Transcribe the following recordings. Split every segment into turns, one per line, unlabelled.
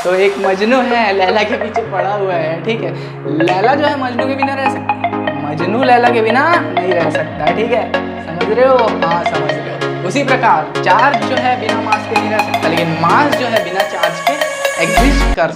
तो एक मजनू है लैला के पीछे पड़ा हुआ है, ठीक है। लैला जो है मजनू के बिना रह सकती है, मजनू लैला के बिना नहीं रह सकता, ठीक है। समझ रहे हो? हाँ समझ रहे हो। उसी प्रकार चार्ज जो है बिना मास के नहीं रह सकता, लेकिन मास जो है बिना चार्ज के एग्जिस्ट कर।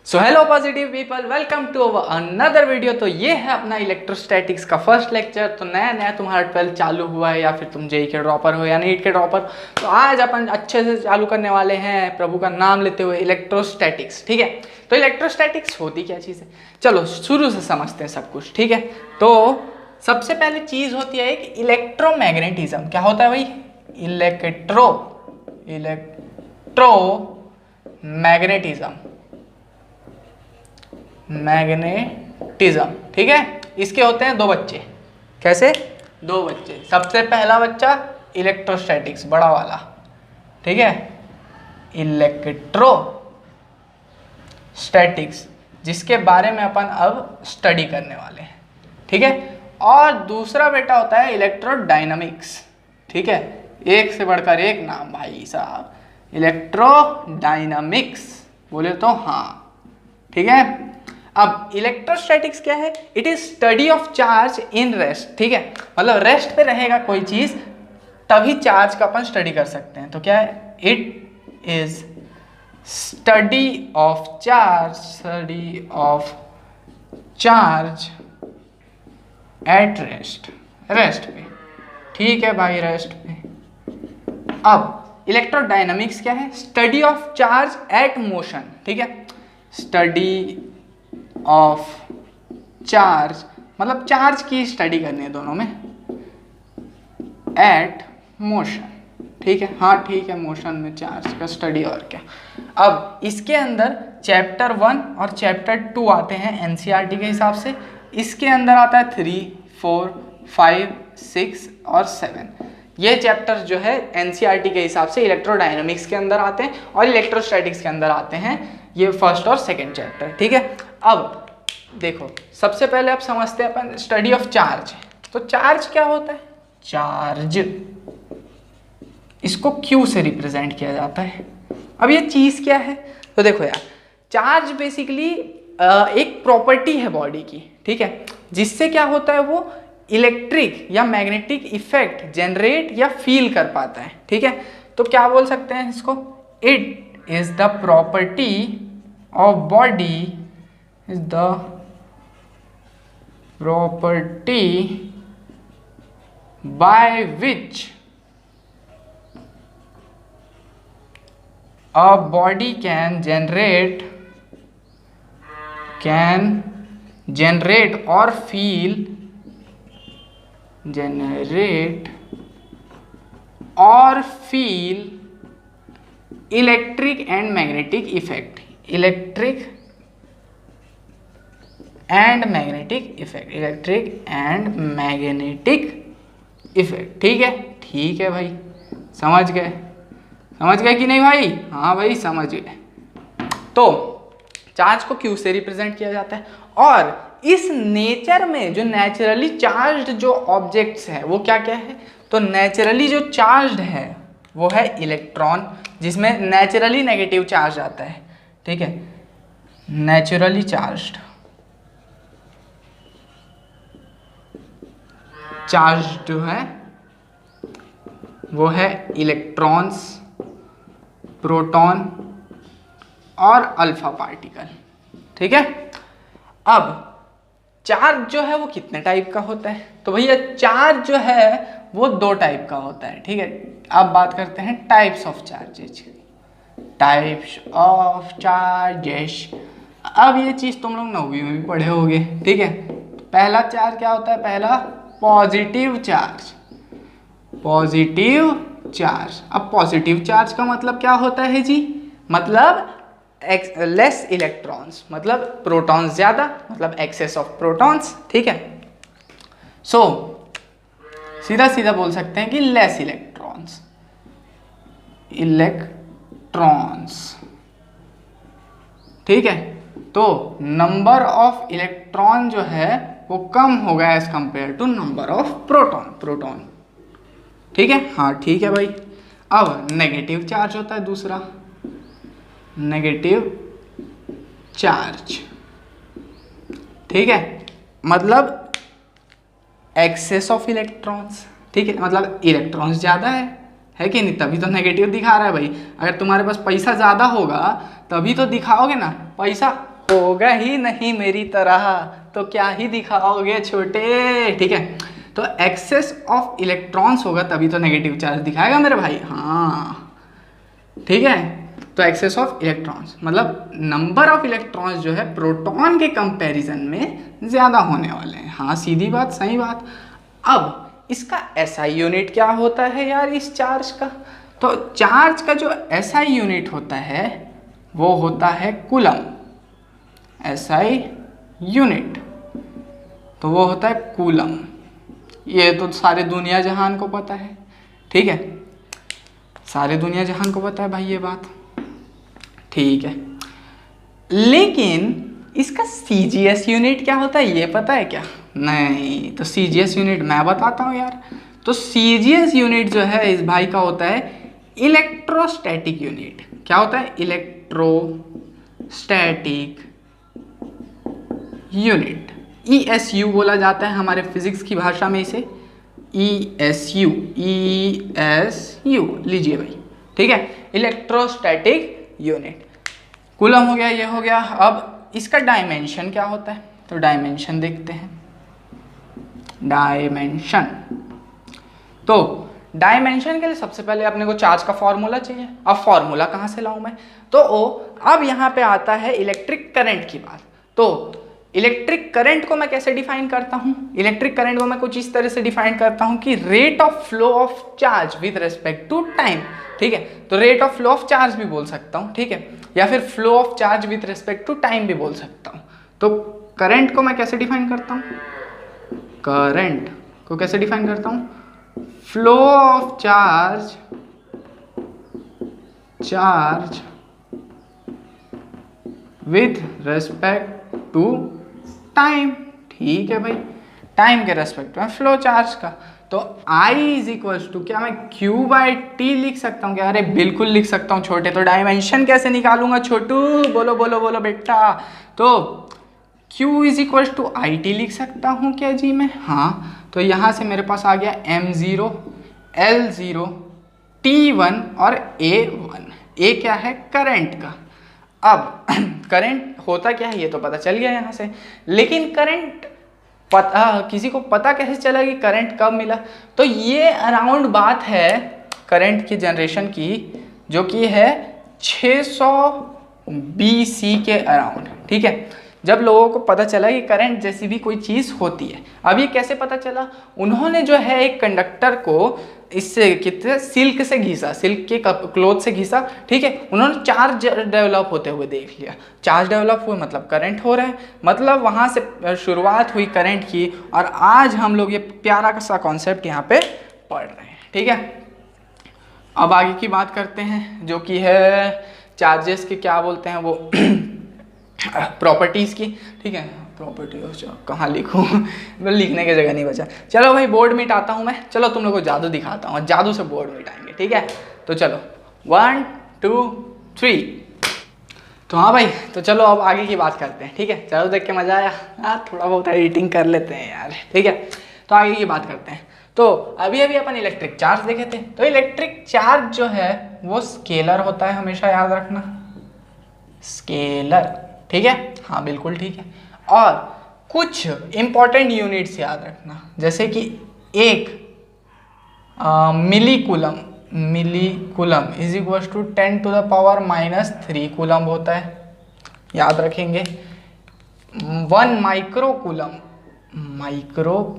So hello positive people, welcome to another video. तो ये है अपना इलेक्ट्रोस्टैटिक्स का फर्स्ट लेक्चर। तो नया नया तुम्हारा 12 चालू हुआ है, या फिर तुम जेई के ड्रॉपर हो या नीट के ड्रॉपर, तो आज अपन अच्छे से चालू करने वाले हैं प्रभु का नाम लेते हुए इलेक्ट्रोस्टैटिक्स, ठीक है। तो इलेक्ट्रोस्टैटिक्स होती क्या चीज़ है, चलो शुरू से समझते हैं सब कुछ, ठीक है। तो सबसे पहले चीज़ होती है एक इलेक्ट्रोमैग्नेटिज्म। क्या होता है भाई? इलेक्ट्रोमैग्नेटिज्म, मैग्नेटिज्म, ठीक है। इसके होते हैं दो बच्चे। कैसे? दो बच्चे। सबसे पहला बच्चा इलेक्ट्रोस्टैटिक्स, बड़ा वाला, ठीक है, इलेक्ट्रोस्टैटिक्स, जिसके बारे में अपन अब स्टडी करने वाले हैं, ठीक है। और दूसरा बेटा होता है इलेक्ट्रोडायनामिक्स, ठीक है। एक से बढ़कर एक नाम भाई साहब, इलेक्ट्रोडायनामिक्स बोले तो हाँ, ठीक है। अब इलेक्ट्रोस्टैटिक्स क्या है? It is study of charge in rest, ठीक है। मतलब रेस्ट पे रहेगा कोई चीज तभी चार्ज का अपन स्टडी कर सकते हैं। तो क्या है? It is study of charge at rest, rest पे, ठीक है भाई, रेस्ट पे। अब इलेक्ट्रोडायनामिक्स क्या है? Study of charge at motion, ठीक है। स्टडी ऑफ चार्ज मतलब चार्ज की स्टडी करनी है दोनों में, एट मोशन, ठीक है। हाँ ठीक है, मोशन में चार्ज का स्टडी। और क्या? अब इसके अंदर चैप्टर 1 और चैप्टर 2 आते हैं एनसीईआरटी के हिसाब से। इसके अंदर आता है 3, 4, 5, 6 और 7। ये चैप्टर्स जो है एनसीईआरटी के हिसाब से इलेक्ट्रोडायनामिक्स के अंदर आते हैं और इलेक्ट्रोस्टैटिक्स के अंदर आते हैं, ये फर्स्ट और सेकंड चैप्टर, ठीक है। अब देखो, सबसे पहले आप समझते हैं अपन स्टडी ऑफ चार्ज। तो चार्ज क्या होता है? चार्ज, इसको Q से रिप्रेजेंट किया जाता है। अब ये चीज क्या है? तो देखो यार, चार्ज बेसिकली एक प्रॉपर्टी है बॉडी की, ठीक है, जिससे क्या होता है, वो इलेक्ट्रिक या मैग्नेटिक इफेक्ट जनरेट या फील कर पाता है, ठीक है। तो क्या बोल सकते हैं इसको? It is the property of body, is the property by which a body can generate or feel electric and magnetic effect, electric and magnetic effect, ठीक है। ठीक है भाई, समझ गए कि नहीं भाई? हाँ भाई समझ गए। तो चार्ज को Q से रिप्रेजेंट किया जाता है, और इस नेचर में जो नेचुरली चार्ज्ड जो ऑब्जेक्ट्स है वो क्या क्या है? तो नेचुरली जो चार्ज्ड है वो है इलेक्ट्रॉन, जिसमें नेचुरली नेगेटिव चार्ज आता है, ठीक है। नेचुरली चार्ज जो है वो है इलेक्ट्रॉन्स, प्रोटॉन और अल्फा पार्टिकल, ठीक है। अब चार्ज जो है वो कितने टाइप का होता है? तो भैया चार्ज जो है वो 2 टाइप का होता है, ठीक है। अब बात करते हैं टाइप्स ऑफ चार्जेस। अब ये चीज तुम लोग 9वीं में भी पढ़े होगे, ठीक है। पहला चार्ज क्या होता है? पहला पॉजिटिव चार्ज। अब पॉजिटिव चार्ज का मतलब क्या होता है जी? मतलब लेस इलेक्ट्रॉन्स, मतलब प्रोटॉन्स ज्यादा, मतलब एक्सेस ऑफ प्रोटॉन्स, ठीक है। सो सीधा बोल सकते हैं कि लेस इलेक्ट्रॉन्स, ठीक है। तो नंबर ऑफ इलेक्ट्रॉन जो है वो कम होगा as compared to number of proton, ठीक है। हाँ ठीक है भाई। अब नेगेटिव चार्ज होता है दूसरा, नेगेटिव चार्ज, ठीक है, मतलब एक्सेस ऑफ इलेक्ट्रॉन्स, ठीक है, मतलब इलेक्ट्रॉन्स ज़्यादा है कि नहीं, तभी तो नेगेटिव दिखा रहा है भाई। अगर तुम्हारे पास पैसा ज़्यादा होगा तभी तो दिखाओगे ना, पैसा होगा ही नहीं मेरी तरह तो क्या ही दिखाओगे छोटे, ठीक है। तो एक्सेस ऑफ इलेक्ट्रॉन्स होगा तभी तो नेगेटिव चार्ज दिखाएगा मेरे भाई, हाँ ठीक है। तो एक्सेस ऑफ इलेक्ट्रॉन्स मतलब नंबर ऑफ इलेक्ट्रॉन्स जो है प्रोटॉन के कंपैरिजन में ज़्यादा होने वाले हैं, हाँ सीधी बात, सही बात। अब इसका एसआई यूनिट क्या होता है यार इस चार्ज का, तो चार्ज का जो एसआई यूनिट होता है वो होता है कूलम, एसआई यूनिट तो वो होता है कूलम। ये तो सारे दुनिया जहान को पता है, ठीक है, सारे दुनिया जहान को पता है भाई ये बात, ठीक है। लेकिन इसका सीजीएस यूनिट क्या होता है ये पता है क्या? नहीं, तो सीजीएस यूनिट मैं बताता हूँ यार। तो सीजीएस यूनिट जो है इस भाई का होता है इलेक्ट्रोस्टैटिक यूनिट। क्या होता है? इलेक्ट्रोस्टैटिक यूनिट, ESU बोला जाता है हमारे फिजिक्स की भाषा में इसे, ESU, ESU लीजिए भाई, ठीक है, इलेक्ट्रोस्टैटिक यूनिट। कूलम हो गया, ये हो गया। अब इसका डायमेंशन क्या होता है, तो डायमेंशन देखते हैं। डायमेंशन, तो डायमेंशन के लिए सबसे पहले अपने को चार्ज का फॉर्मूला चाहिए। अब फॉर्मूला कहाँ से लाऊं मैं, तो अब यहाँ पे आता है इलेक्ट्रिक करंट की बात। तो इलेक्ट्रिक करंट को मैं कैसे डिफाइन करता हूँ? इलेक्ट्रिक करंट को मैं कुछ इस तरह से डिफाइन करता हूँ कि rate of flow of charge with respect to time, ठीक है। तो rate of flow of charge भी बोल सकता हूँ, ठीक है, या फिर flow of charge with respect to time भी बोल सकता हूँ। तो करंट को मैं कैसे डिफाइन करता हूँ? करंट को कैसे डिफाइन करता हूँ? Flow of charge with respect to time, ठीक है भाई, टाइम के रेस्पेक्ट में फ्लो चार्ज का। तो I इज इक्वल्स टू, क्या मैं Q/T लिख सकता हूँ क्या? अरे बिल्कुल लिख सकता हूँ छोटे। तो डायमेंशन कैसे निकालूंगा छोटू? बोलो बोलो बोलो बेटा। तो Q is equals to IT लिख सकता हूँ क्या जी मैं? हाँ, तो यहाँ से मेरे पास आ गया M0, L0, T1 और A1। A क्या है? करंट का। अब करंट होता क्या है ये तो पता चल गया यहाँ से, लेकिन करंट किसी को पता कैसे चला कि करंट कब मिला? तो ये अराउंड बात है करंट की जनरेशन की, जो कि है 600 BC के अराउंड, ठीक है, जब लोगों को पता चला कि करंट जैसी भी कोई चीज़ होती है। अब ये कैसे पता चला? उन्होंने जो है एक कंडक्टर को इससे कितने सिल्क से घिसा, सिल्क के क्लॉथ से घिसा, ठीक है, उन्होंने चार्ज डेवलप होते हुए देख लिया। चार्ज डेवलप हुए मतलब करंट हो रहा है, मतलब वहाँ से शुरुआत हुई करंट की, और आज हम लोग ये प्यारा सा कॉन्सेप्ट यहाँ पे पढ़ रहे हैं, ठीक है। अब आगे की बात करते हैं, जो कि है चार्जेस के क्या बोलते हैं वो प्रॉपर्टीज़ की, ठीक है। प्रॉपर्टी कहाँ लिखूँ लिखने की जगह नहीं बचा। चलो भाई बोर्ड मिटाता हूँ मैं, चलो तुम लोग को जादू दिखाता हूँ, जादू से बोर्ड मिटाएंगे, ठीक है। तो चलो 1 2 3। तो हाँ भाई, तो चलो अब आगे की बात करते हैं, ठीक है। चलो देख के मज़ा आया यार, थोड़ा बहुत एडिटिंग कर लेते हैं यार, ठीक है। तो आगे की बात करते हैं। तो अभी अपन इलेक्ट्रिक चार्ज देखे थे। तो इलेक्ट्रिक चार्ज जो है वो स्केलर होता है, हमेशा याद रखना, स्केलर, ठीक है, हाँ बिल्कुल ठीक है। और कुछ इंपॉर्टेंट यूनिट्स याद रखना, जैसे कि एक milli coulomb is equal to 10 to the power -3 coulomb होता है, याद रखेंगे। 1 micro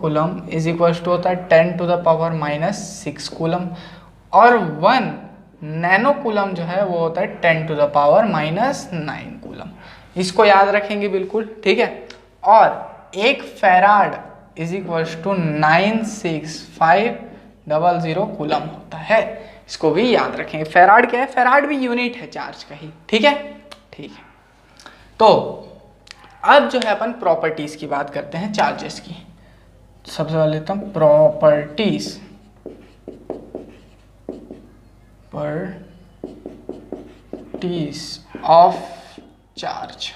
coulomb is equal to होता है 10 टू द पावर -6 कूलम, और 1 नैनो कूलम जो है वो होता है 10 टू द पावर -9 कूलम। इसको याद रखेंगे बिल्कुल, ठीक है। और एक farad is equal to 96500 coulomb होता है, इसको भी याद रखेंगे। फैराड क्या है? फैराड भी यूनिट है चार्ज का ही, ठीक है, ठीक है। तो अब जो है अपन प्रॉपर्टीज की बात करते हैं चार्जेस की। सबसे पहले लेता हूँ प्रॉपर्टीज ऑफ चार्ज।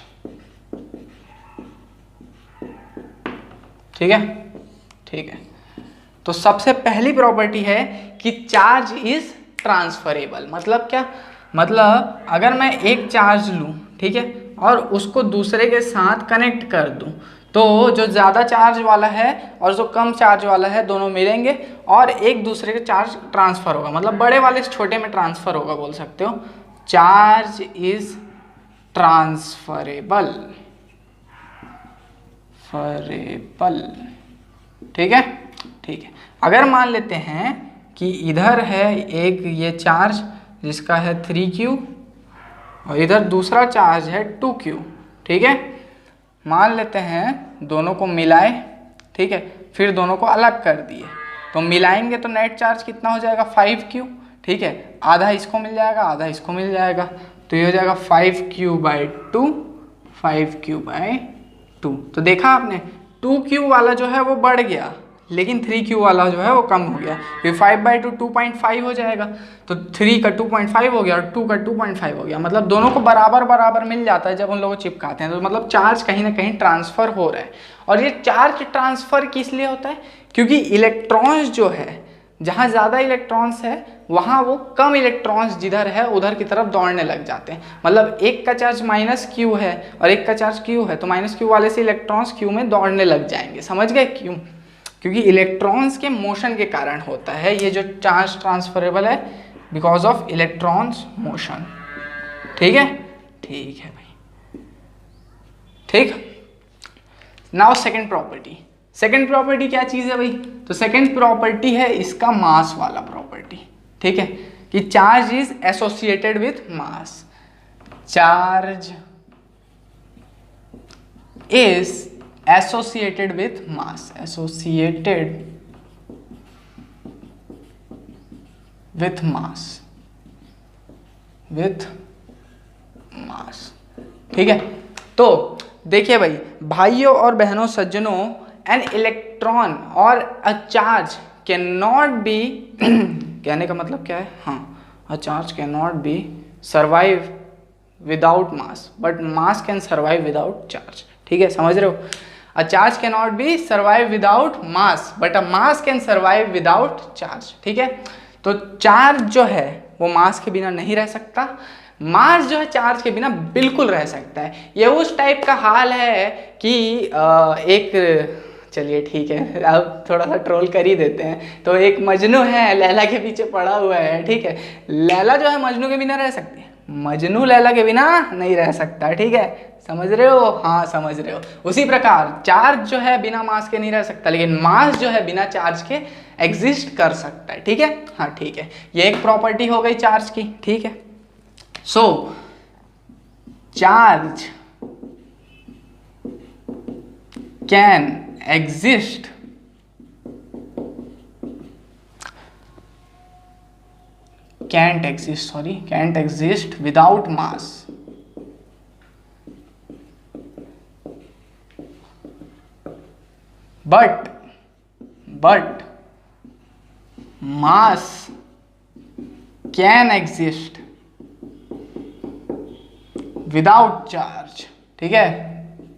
ठीक है, ठीक है। तो सबसे पहली प्रॉपर्टी है कि चार्ज इज ट्रांसफरेबल। मतलब क्या? मतलब अगर मैं एक चार्ज लूं, ठीक है, और उसको दूसरे के साथ कनेक्ट कर दूं, तो जो ज़्यादा चार्ज वाला है और जो कम चार्ज वाला है दोनों मिलेंगे और एक दूसरे के चार्ज ट्रांसफ़र होगा। मतलब बड़े वाले से छोटे में ट्रांसफ़र होगा, बोल सकते हो। चार्ज इज ट्रांसफरेबल, ठीक है, ठीक है। अगर मान लेते हैं कि इधर है एक ये चार्ज जिसका है 3Q और इधर दूसरा चार्ज है 2Q, ठीक है। मान लेते हैं दोनों को मिलाए, ठीक है, फिर दोनों को अलग कर दिए, तो मिलाएंगे तो नेट चार्ज कितना हो जाएगा? 5Q, ठीक है। आधा इसको मिल जाएगा, आधा इसको मिल जाएगा, तो ये हो जाएगा 5Q/2, 5Q/2। तो देखा आपने, 2Q वाला जो है वो बढ़ गया, लेकिन 3Q वाला जो है वो कम हो गया। ये 5/2 2.5 हो जाएगा, तो 3 का 2.5 हो गया और 2 का 2.5 हो गया। मतलब दोनों को बराबर बराबर मिल जाता है जब उन लोगों को चिपकाते हैं, तो मतलब चार्ज कहीं ना कहीं ट्रांसफ़र हो रहा है। और ये चार्ज ट्रांसफ़र किस लिए होता है? क्योंकि इलेक्ट्रॉन्स जो है, जहाँ ज़्यादा इलेक्ट्रॉन्स है वहाँ वो कम इलेक्ट्रॉन्स जिधर है उधर की तरफ दौड़ने लग जाते हैं। मतलब एक का चार्ज -Q है और एक का चार्ज Q है, तो -Q वाले से इलेक्ट्रॉन्स Q में दौड़ने लग जाएंगे। समझ गए क्यों? क्योंकि इलेक्ट्रॉन्स के मोशन के कारण होता है ये जो चार्ज ट्रांसफरेबल है, बिकॉज ऑफ इलेक्ट्रॉन्स मोशन। ठीक है, ठीक है भाई, ठीक। Now second property. Second property क्या चीज़ है भाई? तो सेकंड प्रॉपर्टी है इसका मास वाला प्रॉपर्टी। ठीक है, कि charge is associated with mass. Charge is associated with mass, associated with mass, with mass. ठीक है, तो देखिए भाई, भाइयों और बहनों, सज्जनों, एन इलेक्ट्रॉन और a charge can not be कहने का मतलब क्या है? हाँ, a charge can not be survive without mass, but mass can survive without charge. ठीक है, समझ रहे हो? A charge can not be survive without mass, but a mass can survive without charge. ठीक है, तो चार्ज जो है वो मास के बिना नहीं रह सकता, मास जो है चार्ज के बिना बिल्कुल रह सकता है। ये उस टाइप का हाल है कि एक, चलिए ठीक है, अब थोड़ा सा ट्रोल कर ही देते हैं। तो एक मजनू है, लैला के पीछे पड़ा हुआ है। ठीक है, लैला जो है मजनू के बिना रह सकती है, मजनू लैला के बिना नहीं रह सकता। ठीक है, समझ रहे हो? हाँ, समझ रहे हो। उसी प्रकार चार्ज जो है बिना मास के नहीं रह सकता, लेकिन मास जो है बिना चार्ज के एग्जिस्ट कर सकता है। ठीक है, हाँ ठीक है, ये एक प्रॉपर्टी हो गई चार्ज की। ठीक है, so charge can exist can't exist without mass, but mass can exist without charge। ठीक है,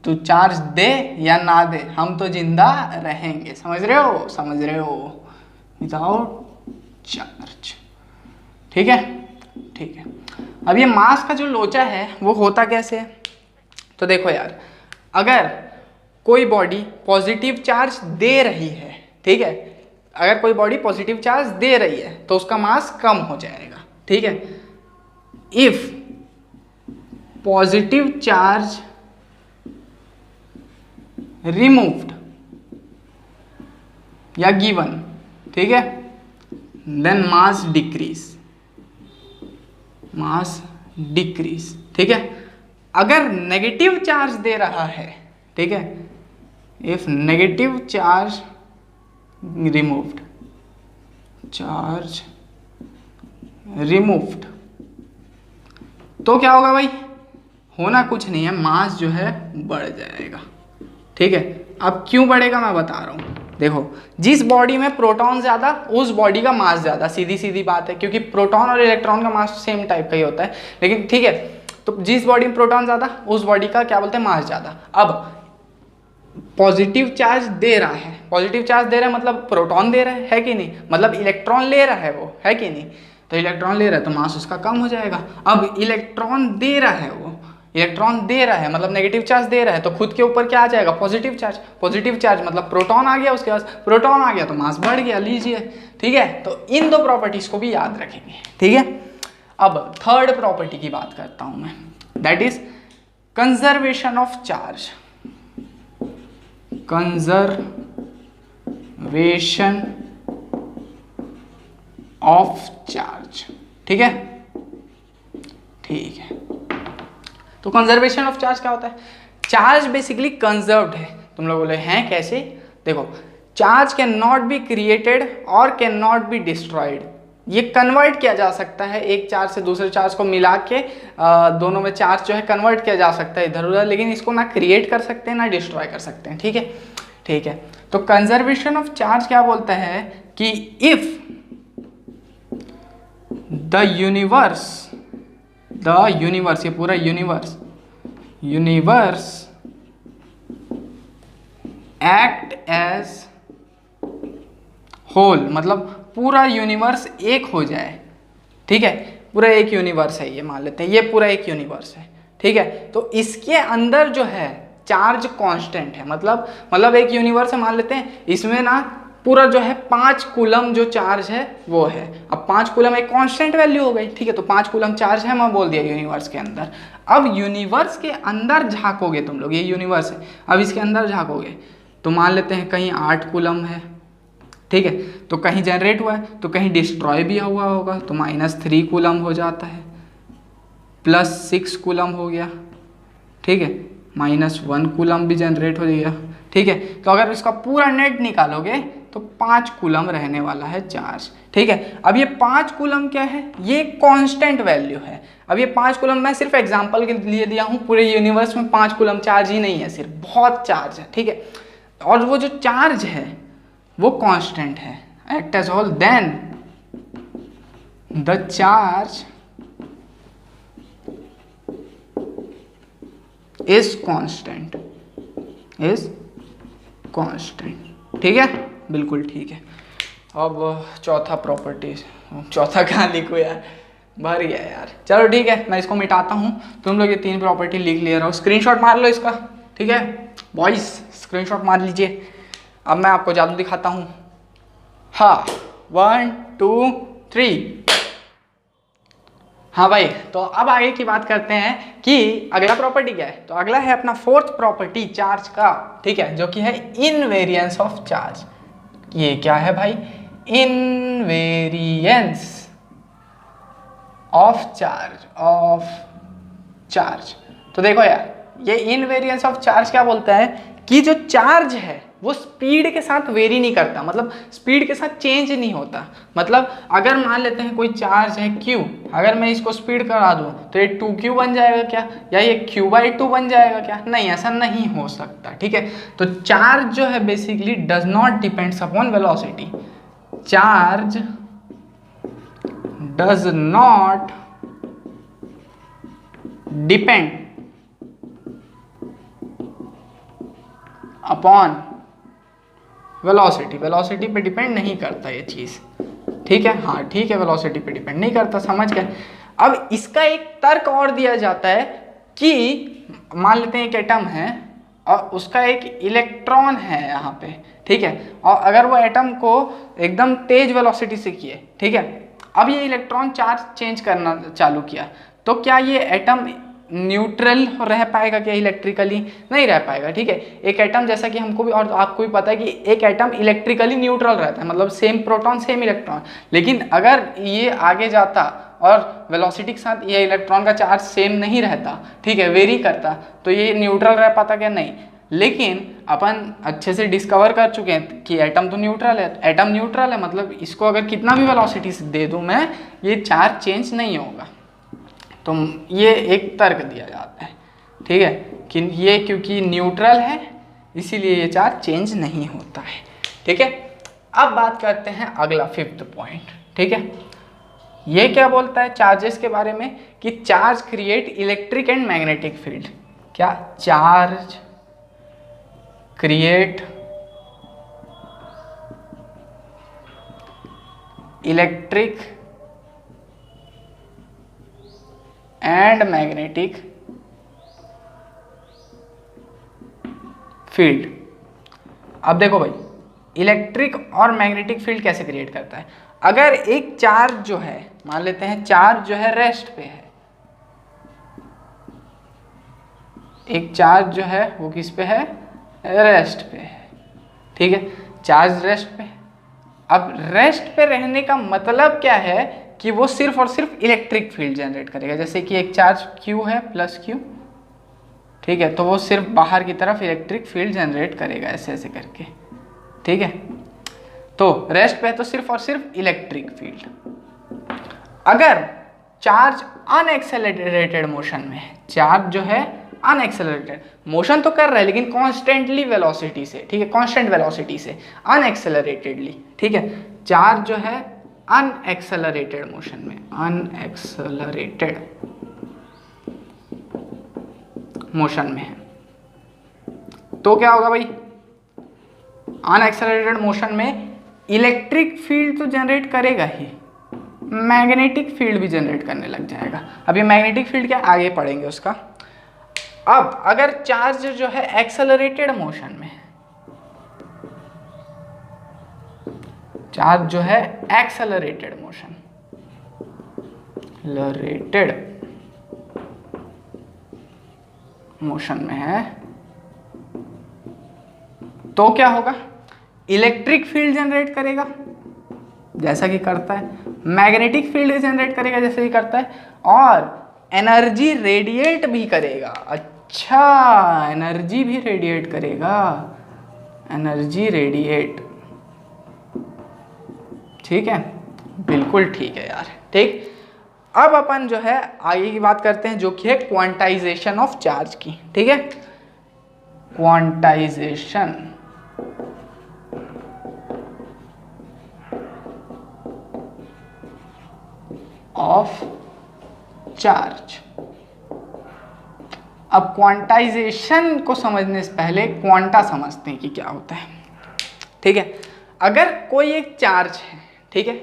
तो चार्ज दे या ना दे, हम तो जिंदा रहेंगे। समझ रहे हो? समझ रहे हो? Without charge. ठीक है, ठीक है। अब ये मास का जो लोचा है वो होता कैसे है? तो देखो यार, अगर कोई बॉडी पॉजिटिव चार्ज दे रही है, ठीक है, अगर कोई बॉडी पॉजिटिव चार्ज दे रही है तो उसका मास कम हो जाएगा। ठीक है, इफ पॉजिटिव चार्ज रिमूव्ड या गिवन, ठीक है, देन मास डिक्रीज, मास डिक्रीज। ठीक है, अगर नेगेटिव चार्ज दे रहा है, ठीक है, if negative charge removed, charge removed, तो क्या होगा भाई? होना कुछ नहीं है, मास जो है बढ़ जाएगा। ठीक है, अब क्यों बढ़ेगा मैं बता रहा हूँ। देखो जिस बॉडी में प्रोटॉन ज़्यादा उस बॉडी का मास ज़्यादा, सीधी सीधी बात है, क्योंकि प्रोटॉन और इलेक्ट्रॉन का मास सेम टाइप का ही होता है, लेकिन ठीक है, तो जिस बॉडी में प्रोटॉन ज़्यादा उस बॉडी का क्या बोलते हैं, मास ज़्यादा। अब पॉजिटिव चार्ज दे रहा है, पॉजिटिव चार्ज दे रहा है मतलब प्रोटॉन दे रहा है कि नहीं, मतलब इलेक्ट्रॉन ले रहा है वो, है कि नहीं, तो इलेक्ट्रॉन ले रहा है तो मास उसका कम हो जाएगा। अब इलेक्ट्रॉन दे रहा है वो, इलेक्ट्रॉन दे रहा है मतलब नेगेटिव चार्ज दे रहा है, तो खुद के ऊपर क्या आ जाएगा, पॉजिटिव चार्ज। पॉजिटिव चार्ज मतलब प्रोटॉन आ गया उसके पास, प्रोटॉन आ गया तो मास बढ़ गया, लीजिए, ठीक है। तो इन दो प्रॉपर्टीज को भी याद रखेंगे, ठीक है। अब थर्ड प्रॉपर्टी की बात करता हूं मैं, that is conservation of charge. Conservation of charge, ठीक है, ठीक है। तो कंजर्वेशन ऑफ चार्ज क्या होता है, चार्ज बेसिकली कंजर्व्ड है। तुम लोग बोले हैं कैसे, देखो charge can not be created और कैन नॉट बी डिस्ट्रॉयड, ये कन्वर्ट किया जा सकता है, एक चार्ज से दूसरे चार्ज को मिला के दोनों में चार्ज जो है कन्वर्ट किया जा सकता है इधर उधर, लेकिन इसको ना क्रिएट कर सकते हैं ना डिस्ट्रॉय कर सकते हैं, ठीक है, ठीक है। तो कंजर्वेशन ऑफ चार्ज क्या बोलता है कि इफ द यूनिवर्स, ये पूरा यूनिवर्स एक्ट एज होल, मतलब पूरा यूनिवर्स एक हो जाए, ठीक है, पूरा एक यूनिवर्स है, ये मान लेते हैं ये पूरा एक यूनिवर्स है, ठीक है। तो इसके अंदर जो है चार्ज कांस्टेंट है, मतलब एक यूनिवर्स है, मान लेते हैं इसमें ना पूरा जो है 5 कूलम जो चार्ज है वो है। अब 5 कूलम एक कांस्टेंट वैल्यू हो गई, ठीक है, तो 5 कूलम चार्ज है, मैं बोल दिया यूनिवर्स के अंदर। अब यूनिवर्स के अंदर झांकोगे तुम लोग, ये यूनिवर्स है, अब इसके अंदर झांकोगे तो मान लेते हैं कहीं 8 कूलम है, ठीक है, तो कहीं जनरेट हुआ है तो कहीं डिस्ट्रॉय भी हुआ होगा, तो -3 कूलम हो जाता है, +6 कूलम हो गया, ठीक है, -1 कूलम भी जनरेट हो गया, ठीक है। तो अगर इसका पूरा नेट निकालोगे तो 5 कूलम रहने वाला है चार्ज, ठीक है। अब ये 5 कूलम क्या है, ये कांस्टेंट वैल्यू है। अब ये 5 कूलम मैं सिर्फ एग्जांपल के लिए दिया हूँ, पूरे यूनिवर्स में 5 कूलम चार्ज ही नहीं है, सिर्फ बहुत चार्ज है, ठीक है। और वो जो चार्ज है वो कांस्टेंट है, act as whole, then the charge is constant, ठीक है, बिल्कुल ठीक है। अब चौथा प्रॉपर्टी, चौथा कहाँ लिखो यार, भर गया यार, चलो ठीक है, मैं इसको मिटाता हूँ, तुम लोग ये 3 प्रॉपर्टी लिख लिया रहो, स्क्रीनशॉट मार लो इसका, ठीक है बॉयज, स्क्रीनशॉट मार लीजिए। अब मैं आपको जादू दिखाता हूँ, हाँ 1 2 3। हाँ भाई, तो अब आगे की बात करते हैं कि अगला प्रॉपर्टी क्या है, तो अगला है अपना 4th प्रॉपर्टी चार्ज का, ठीक है, जो कि है इनवेरिएंस ऑफ चार्ज। ये क्या है भाई, इनवेरिएंस ऑफ चार्ज, तो देखो यार, ये इनवेरिएंस ऑफ चार्ज क्या बोलता है कि जो चार्ज है वो स्पीड के साथ वेरी नहीं करता, मतलब स्पीड के साथ चेंज नहीं होता। मतलब अगर मान लेते हैं कोई चार्ज है Q, अगर मैं इसको स्पीड करा दूं तो ये 2Q बन जाएगा क्या, या ये Q/2 बन जाएगा क्या, नहीं, ऐसा नहीं हो सकता, ठीक है। तो चार्ज जो है basically does not depends upon velocity, charge does not depend upon velocity पे डिपेंड नहीं करता ये चीज़, ठीक है, हाँ ठीक है, वेलोसिटी पे डिपेंड नहीं करता, समझ गए। अब इसका एक तर्क और दिया जाता है कि मान लेते हैं एक एटम है और उसका एक इलेक्ट्रॉन है यहाँ पे, ठीक है, और अगर वो एटम को एकदम तेज वेलोसिटी से किए, ठीक है, अब ये इलेक्ट्रॉन चार्ज चेंज करना चालू किया, तो क्या ये एटम न्यूट्रल रह पाएगा क्या इलेक्ट्रिकली, नहीं रह पाएगा, ठीक है। एक एटम, जैसा कि हमको भी और आपको भी पता है कि एक एटम इलेक्ट्रिकली न्यूट्रल रहता है, मतलब सेम प्रोटॉन सेम इलेक्ट्रॉन, लेकिन अगर ये आगे जाता और वेलोसिटी के साथ ये इलेक्ट्रॉन का चार्ज सेम नहीं रहता, ठीक है, वेरी करता, तो ये न्यूट्रल रह पाता क्या, नहीं। लेकिन अपन अच्छे से डिस्कवर कर चुके हैं कि एटम तो न्यूट्रल है, एटम न्यूट्रल है, मतलब इसको अगर कितना भी वेलोसिटी से दे दूँ मैं, ये चार्ज चेंज नहीं होगा। तो ये एक तर्क दिया जाता है, ठीक है, कि ये क्योंकि न्यूट्रल है इसीलिए ये चार्ज चेंज नहीं होता है, ठीक है। अब बात करते हैं अगला 5th पॉइंट। ठीक है, ये क्या बोलता है चार्जेस के बारे में कि charge create electric and magnetic field. क्या? Charge create electric and magnetic field. अब देखो भाई, इलेक्ट्रिक और मैग्नेटिक फील्ड कैसे क्रिएट करता है। अगर एक चार्ज जो है, मान लेते हैं चार्ज जो है रेस्ट पे है, एक चार्ज जो है वो किस पे है? रेस्ट पे है। ठीक है, चार्ज रेस्ट पे है। अब रेस्ट पे रहने का मतलब क्या है कि वो सिर्फ और सिर्फ इलेक्ट्रिक फील्ड जनरेट करेगा। जैसे कि एक चार्ज Q है प्लस Q, ठीक है, तो वो सिर्फ बाहर की तरफ इलेक्ट्रिक फील्ड जनरेट करेगा ऐसे ऐसे करके। ठीक है, तो रेस्ट पे है तो सिर्फ और सिर्फ इलेक्ट्रिक फील्ड। अगर चार्ज अनएक्सेलरेटेड मोशन में है, चार्ज जो है अनएक्सेलरेटेड मोशन तो कर रहा है लेकिन कॉन्स्टेंटली वेलोसिटी से, ठीक है, कांस्टेंट वेलोसिटी से, अनएक्सेलरेटेडली। ठीक है, चार्ज जो है अनएक्सेलरेटेड मोशन में, अनएक्सेलरेटेड मोशन में है, तो क्या होगा भाई? अनएक्सेलरेटेड मोशन में इलेक्ट्रिक फील्ड तो जनरेट करेगा ही, मैग्नेटिक फील्ड भी जनरेट करने लग जाएगा। अभी मैग्नेटिक फील्ड क्या, आगे पढ़ेंगे उसका। अब अगर चार्ज जो है एक्सेलरेटेड मोशन में है, चार्ज जो है एक्सेलरेटेड मोशन, एक्सेलरेटेड मोशन में है, तो क्या होगा? इलेक्ट्रिक फील्ड जनरेट करेगा जैसा कि करता है, मैग्नेटिक फील्ड जनरेट करेगा जैसे कि करता है, और एनर्जी रेडिएट भी करेगा। अच्छा, एनर्जी भी रेडिएट करेगा, एनर्जी रेडिएट। ठीक है, बिल्कुल ठीक है यार। ठीक, अब अपन जो है आगे की बात करते हैं जो कि है क्वांटाइजेशन ऑफ चार्ज की। ठीक है, क्वांटाइजेशन ऑफ चार्ज। अब क्वांटाइजेशन को समझने से पहले क्वांटा समझते हैं कि क्या होता है। ठीक है, अगर कोई एक चार्ज है, ठीक है,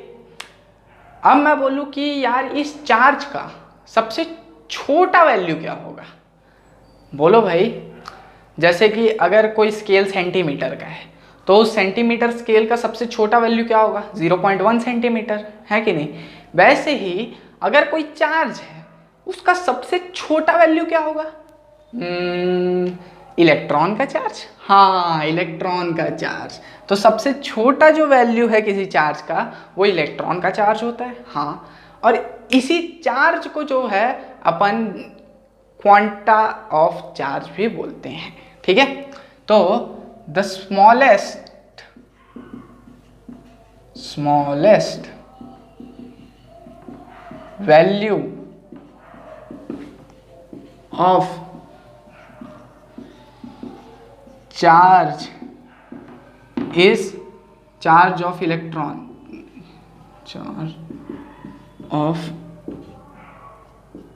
अब मैं बोलूं कि यार इस चार्ज का सबसे छोटा वैल्यू क्या होगा, बोलो भाई। जैसे कि अगर कोई स्केल सेंटीमीटर का है तो उस सेंटीमीटर स्केल का सबसे छोटा वैल्यू क्या होगा? 0.1 सेंटीमीटर, है कि नहीं? वैसे ही अगर कोई चार्ज है उसका सबसे छोटा वैल्यू क्या होगा? इलेक्ट्रॉन का चार्ज। हाँ, इलेक्ट्रॉन का चार्ज। तो सबसे छोटा जो वैल्यू है किसी चार्ज का वो इलेक्ट्रॉन का चार्ज होता है। हाँ, और इसी चार्ज को जो है अपन क्वांटा ऑफ चार्ज भी बोलते हैं। ठीक है, तो the smallest value of charge is charge of electron, charge of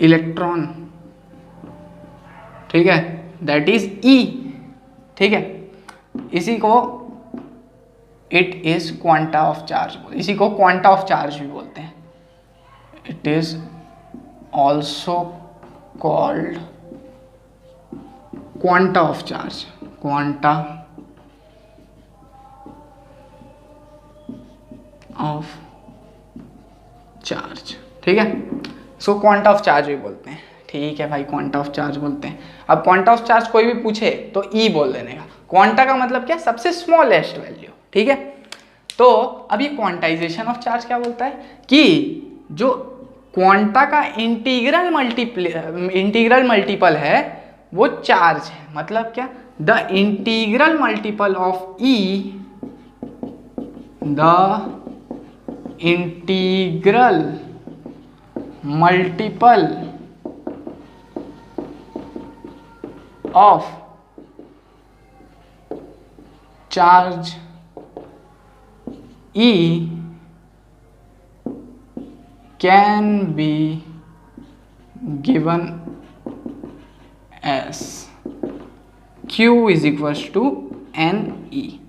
electron. ठीक है, दैट इज E। ठीक है, इसी को it is quanta of charge, इसी को क्वांटा ऑफ चार्ज भी बोलते हैं। It is also called quanta of charge, quanta of charge. ठीक है, इसको क्वांटा ऑफ चार्ज भी बोलते हैं। ठीक है भाई, क्वांटा ऑफ चार्ज बोलते हैं। अब क्वांटा ऑफ चार्ज कोई भी पूछे तो E बोल देने का। क्वांटा का मतलब क्या? सबसे स्मॉलेस्ट वैल्यू। ठीक है, तो अब ये क्वांटाइजेशन ऑफ चार्ज क्या बोलता है कि जो क्वांटा का इंटीग्रल मल्टीपल है वो चार्ज है। मतलब क्या? The integral multiple of E, the integral multiple of charge E can be given as Q is equals to NE।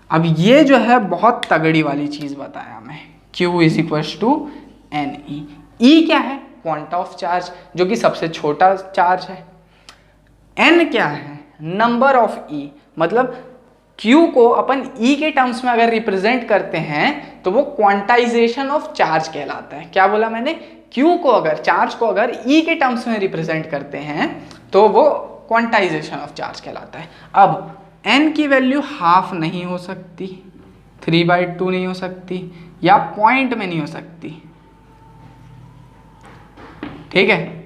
अब ये जो है बहुत तगड़ी वाली चीज बताया मैं, Q is equals to NE। E क्या है? क्वांटा ऑफ चार्ज, जो कि सबसे छोटा चार्ज है। N क्या है? नंबर ऑफ E, मतलब Q को अपन E के टर्म्स में अगर रिप्रेजेंट करते हैं तो वो क्वांटाइजेशन ऑफ चार्ज कहलाता है। क्या बोला मैंने? Q को अगर, चार्ज को अगर E के टर्म्स में रिप्रेजेंट करते हैं तो वो क्वांटाइजेशन ऑफ चार्ज कहलाता है। अब N की वैल्यू हाफ नहीं हो सकती, 3/2 नहीं हो सकती, या पॉइंट में नहीं हो सकती, ठीक है।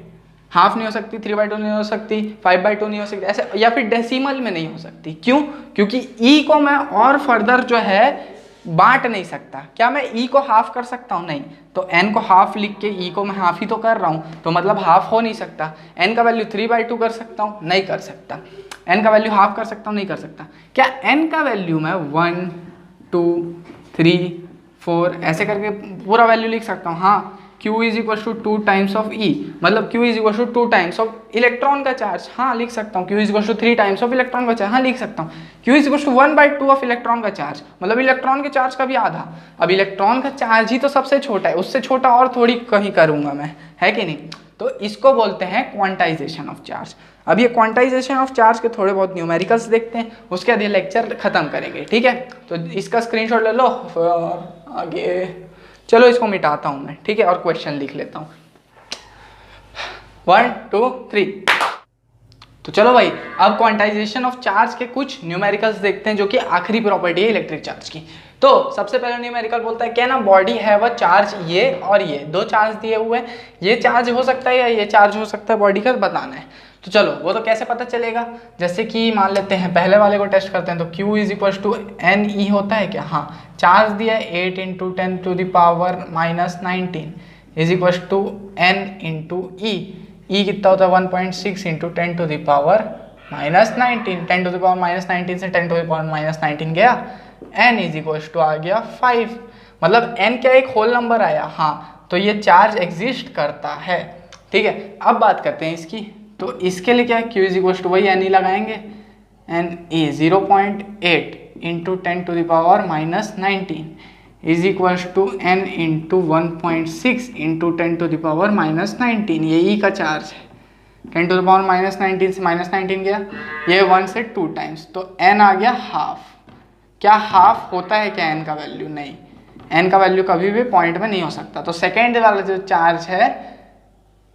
हाफ नहीं हो सकती, 3/2 नहीं हो सकती, 5/2 नहीं हो सकती ऐसे, या फिर डेसिमल में नहीं हो सकती। क्यों? क्योंकि E को मैं और फर्दर जो है बांट नहीं सकता। क्या मैं E को हाफ कर सकता हूँ? नहीं। तो N को हाफ लिख के E को मैं हाफ ही तो कर रहा हूँ, तो मतलब हाफ हो नहीं सकता। N का वैल्यू 3/2 कर सकता हूँ? नहीं कर सकता। N का वैल्यू हाफ कर सकता हूँ? नहीं कर सकता। क्या N का वैल्यू मैं 1 2 3 4 ऐसे करके पूरा वैल्यू लिख सकता हूँ? हाँ। Q is equal to 2 times of E, मतलब Q is equal to 2 times of electron का चार्ज, हाँ लिख सकता हूँ। Q is equal to 3 times of electron का चार्ज, हाँ लिख सकता हूँ। Q is equal to 1/2 of electron का चार्ज, मतलब इलेक्ट्रॉन के चार्ज का भी आधा। अब इलेक्ट्रॉन का चार्ज ही तो सबसे छोटा है, उससे छोटा और थोड़ी कहीं करूंगा मैं, है कि नहीं? तो इसको बोलते हैं क्वांटाइजेशन ऑफ चार्ज। अब ये क्वांटाइजेशन ऑफ चार्ज के थोड़े बहुत न्यूमेरिकल्स देखते हैं, उसके बाद ये लेक्चर खत्म करेंगे, ठीक है। तो इसका स्क्रीनशॉट ले लो और आगे चलो इसको मिटाता हूं मैं, ठीक है, और क्वेश्चन लिख लेता हूं। 1 2 3। तो चलो भाई, अब क्वांटाइजेशन ऑफ चार्ज के कुछ न्यूमेरिकल्स देखते हैं, जो कि आखिरी प्रॉपर्टी है इलेक्ट्रिक चार्ज की। तो सबसे पहले न्यूमेरिकल बोलता है क्या ना, बॉडी है वह चार्ज, ये और ये दो चार्ज दिए हुए हैं, ये चार्ज हो सकता है या ये चार्ज हो सकता है, बॉडी का बताना है। तो चलो वो तो कैसे पता चलेगा, जैसे कि मान लेते हैं पहले वाले को टेस्ट करते हैं। तो Q is equal to NE होता है क्या? हाँ। चार्ज दिया है 8 × 10⁻⁻19 is equal to N × E। E कितना होता है? 1.6 × 10⁻⁻19। 10⁻⁻19 से 10⁻⁻19 गया, N इज इक्वल टू आ गया 5, मतलब N क्या एक होल नंबर आया। हाँ, तो ये चार्ज एग्जिस्ट करता है, ठीक है। अब बात करते हैं इसकी। तो इसके लिए क्या है? Q इज इक्वल टू वही NE लगाएंगे, NE 0.8 × 10⁻⁻19 is equal to N × 1.6 × 10⁻⁻19। ये E का चार्ज है, 10⁻⁻19 से -19 गया, ये 1 से 2 टाइम्स, तो N आ गया हाफ। क्या हाफ होता है क्या N का वैल्यू? नहीं, N का वैल्यू कभी भी पॉइंट में नहीं हो सकता। तो सेकेंड वाला जो चार्ज है,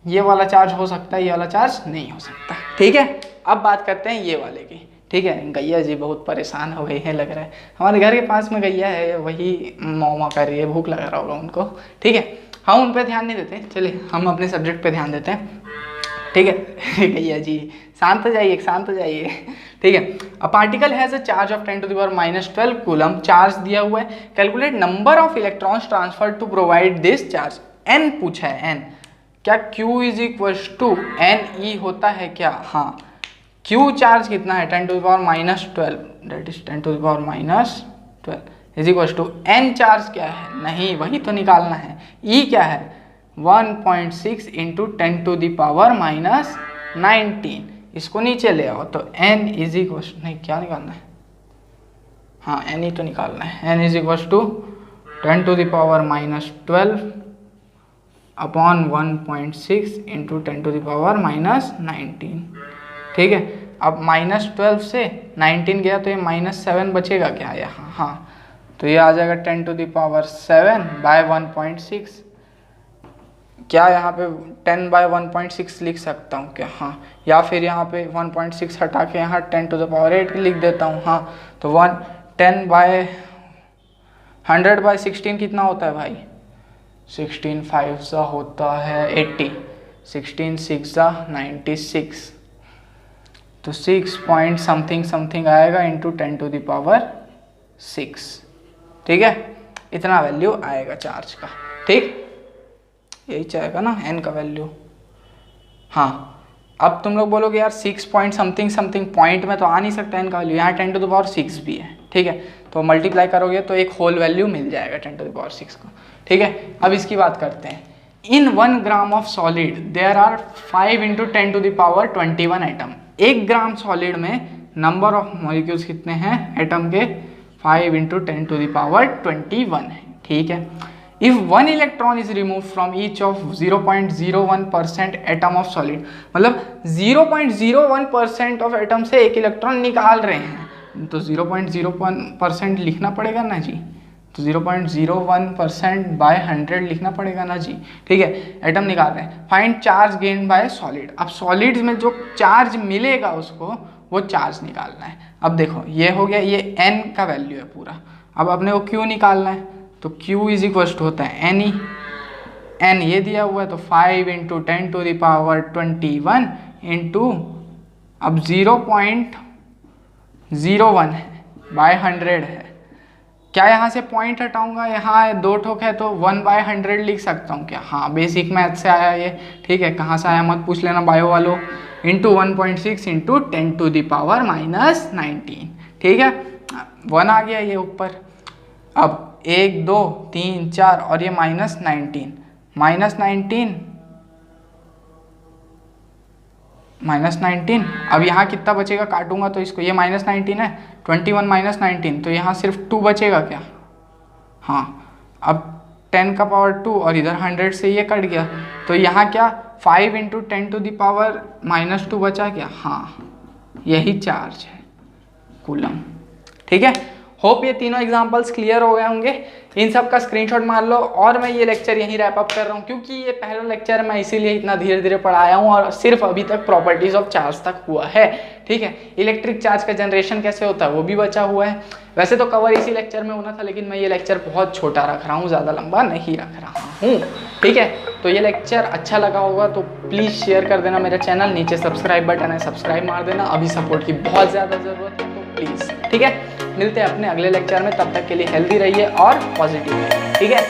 ये वाला चार्ज हो सकता है, ये वाला चार्ज नहीं हो सकता, ठीक है। अब बात करते हैं ये वाले की, ठीक है। गैया जी बहुत परेशान हो गई है लग रहा है, हमारे घर के पास में गैया है, वही मौमा कर रही है, भूख लगा रहा होगा उनको, ठीक है। हम उन पर ध्यान नहीं देते, चलिए हम अपने सब्जेक्ट पे ध्यान देते हैं, ठीक है। गैया जी शांत हो जाइए, शांत हो जाइए, ठीक है। A particle has a charge of 10⁻⁻12 coulomb, charge दिया हुआ है। Calculate number of electrons transfer to provide this charge. N पूछा है, N। क्या Q is equal to NE होता है क्या? हाँ। Q चार्ज कितना है? 10⁻⁻12, that is 10⁻⁻12 is equal to N charge क्या है? नहीं, वही तो निकालना है। E क्या है? 1.6 × 10⁻⁻19। इसको नीचे ले आओ, तो N इज इक्वल, नहीं क्या निकालना है? हाँ, NE तो निकालना है। N is equal to 10⁻⁻12 upon 1.6 × 10⁻⁻19, ठीक है। अब -12 से 19 गया तो ये -7 बचेगा क्या यहाँ? हाँ, तो ये आ जाएगा 10⁻7/1.6। क्या यहाँ पे 10/1.6 लिख सकता हूँ क्या? हाँ, या फिर यहाँ पे 1.6 हटा के यहाँ 10⁸ लिख देता हूँ। हाँ, तो 10/100/16 कितना होता है भाई? 16 5 सा होता है 80, 16 6 सा 96, तो 6 पॉइंट समथिंग आएगा इंटू 10⁻6, ठीक है। इतना वैल्यू आएगा चार्ज का, ठीक, यही चाहेगा ना N का वैल्यू। हाँ, अब तुम लोग बोलोगे यार 6 पॉइंट समथिंग पॉइंट में तो आ नहीं सकता N का वैल्यू, यहाँ 10⁻6 भी है, ठीक है। तो मल्टीप्लाई करोगे तो एक होल वैल्यू मिल जाएगा 10⁶ को, ठीक है। अब इसकी बात करते हैं। In 1 gram of solid there are 5 × 10⁻21 atom. 1 gram solid में नंबर ऑफ मॉलिक्यूल्स कितने हैं एटम के? 5 × 10⁻21 है, ठीक है। If 1 electron is remove from each of 0.01% atom of solid, मतलब 0.01% ऑफ एटम से एक इलेक्ट्रॉन निकाल रहे हैं, तो 0.01% लिखना पड़ेगा ना जी, तो 0.01% बाय 100 लिखना पड़ेगा ना जी, ठीक है। एटम निकाल रहे हैं। Find charge gain by solid. अब सॉलिड्स में जो चार्ज मिलेगा उसको, वो चार्ज निकालना है। अब देखो ये हो गया, ये n का वैल्यू है पूरा। अब अपने को q निकालना है, तो q इज इक्वल टू होता है n ही, n ये दिया हुआ है, तो 5 × 10⁻21 इंटू, अब 0.01 है बाय 100 है। क्या यहाँ से पॉइंट हटाऊंगा? यहाँ 2 ठोक है तो 1/100 लिख सकता हूँ क्या? हाँ, बेसिक मैथ से आया ये, ठीक है। कहाँ से आया मत पूछ लेना बायो वालों। इंटू 1.6 इंटू 10⁻⁻19, ठीक है। 1 आ गया ये ऊपर। अब 1 2 3 4 और ये -19 -19। अब यहाँ कितना बचेगा? काटूंगा तो इसको, ये -19 है, 21 - 19, तो यहाँ सिर्फ 2 बचेगा क्या? हाँ। अब 10⁻2 और इधर 100 से ये कट गया, तो यहाँ क्या 5 × 10⁻⁻2 बचा क्या? हाँ, यही चार्ज है कूलम, ठीक है। होप ये तीनों एग्जांपल्स क्लियर हो गए होंगे। इन सब का स्क्रीनशॉट मार लो। और मैं ये लेक्चर यहीं रैप अप कर रहा हूँ, क्योंकि ये पहला लेक्चर मैं इसीलिए इतना धीरे धीरे पढ़ाया हूँ और सिर्फ अभी तक प्रॉपर्टीज ऑफ चार्ज तक हुआ है, ठीक है। इलेक्ट्रिक चार्ज का जनरेशन कैसे होता है वो भी बचा हुआ है। वैसे तो कवर इसी लेक्चर में होना था, लेकिन मैं ये लेक्चर बहुत छोटा रख रहा हूँ, ज़्यादा लंबा नहीं रख रहा हूँ, ठीक है। तो ये लेक्चर अच्छा लगा होगा तो प्लीज़ शेयर कर देना मेरा चैनल। नीचे सब्सक्राइब बटन है, सब्सक्राइब मार देना। अभी सपोर्ट की बहुत ज़्यादा ज़रूरत है, तो प्लीज़, ठीक है। मिलते हैं अपने अगले लेक्चर में, तब तक के लिए हेल्दी रहिए और पॉजिटिव रहिए, ठीक है।